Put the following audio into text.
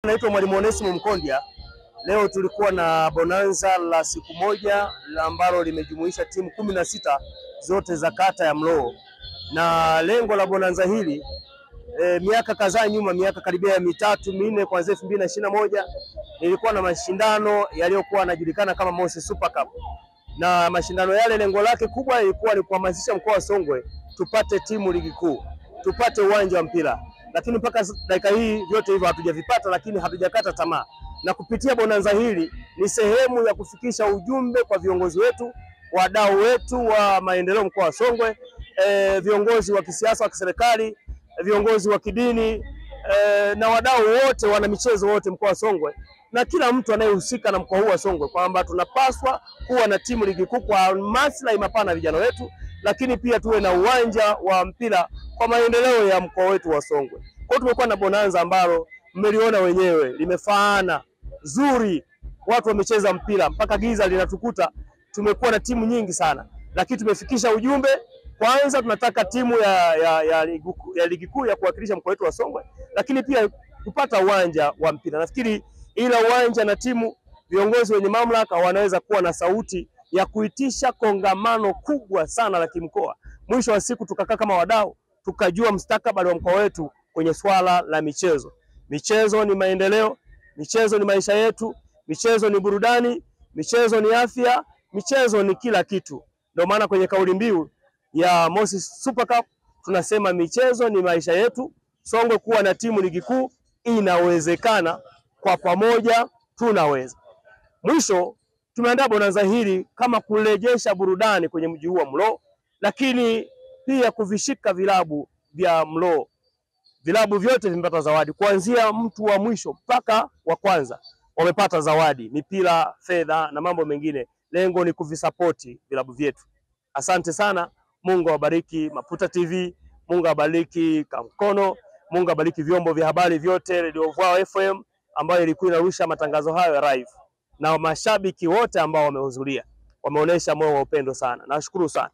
Naitwa Mwalimu Onesimo Mkondia. Leo tulikuwa na bonanza la siku moja ambalo limejumuisha timu 16 zote za kata ya Mlowo. Na lengo la bonanza hili miaka kadhaa nyuma, miaka karibia mitatu minne, kuanzia 2021 nilikuwa na mashindano yaliyokuwa yanajulikana kama Mosi Super Cup. Na mashindano yale lengo lake kubwa ilikuwa ni kuhamasisha mkoa wa Songwe tupate timu ligi kuu, tupate uwanja wa mpira. Lakini mpaka dakika hii vyote hivyo hatujavipata, lakini hatujakata tamaa. Na kupitia bonanza hili ni sehemu ya kufikisha ujumbe kwa viongozi wetu, wadau wetu wa maendeleo mkoa wa Songwe, viongozi wa kisiasa wa kiserikali, viongozi wa kidini, na wadau wote, wana michezo wote mkoa wa Songwe, na kila mtu anayehusika na mkoa huu wa Songwe, kwamba tunapaswa kuwa na timu ligi kuu kwa maslahi mapana vijana wetu, lakini pia tuwe na uwanja wa mpira kwa maendeleo ya mkoa wetu wa Songwe. Kwa hiyo tumekuwa na bonanza ambalo mmeliona wenyewe, limefaana zuri, watu wamecheza mpira mpaka giza linatukuta. Tumekuwa na timu nyingi sana, lakini tumefikisha ujumbe. Kwanza tunataka timu ya ligi kuu ya kuwakilisha mkoa wetu wa Songwe, lakini pia kupata uwanja wa mpira. Nafikiri ila uwanja na timu, viongozi wenye mamlaka wanaweza kuwa na sauti ya kuitisha kongamano kubwa sana la kimkoa. Mwisho wa siku tukakaa kama wadau, tukajua mustakabali wa mkoa wetu kwenye swala la michezo. Michezo ni maendeleo, michezo ni maisha yetu, michezo ni burudani, michezo ni afya, michezo ni kila kitu. Ndio maana kwenye kauli mbiu ya Mosi Super Cup tunasema michezo ni maisha yetu. Songwe kuwa na timu ligi kuu inawezekana, kwa pamoja tunaweza. Mwisho tumeandaa bonanza hili kama kurejesha burudani kwenye mji huu wa Mlowo, lakini pia kuvishika vilabu vya Mlowo. Vilabu vyote vimepata zawadi, kuanzia mtu wa mwisho mpaka wa kwanza wamepata zawadi, mipira, fedha na mambo mengine. Lengo ni kuvisapoti vilabu vyetu. Asante sana. Mungu awabariki Maputa TV, Mungu awabariki Kamkono, Mungu awabariki vyombo vya habari vyote, Radio Vwao FM ambayo ilikuwa inarusha matangazo hayo ya live, na mashabiki wote ambao wamehudhuria wameonyesha moyo wa upendo sana. Nashukuru sana.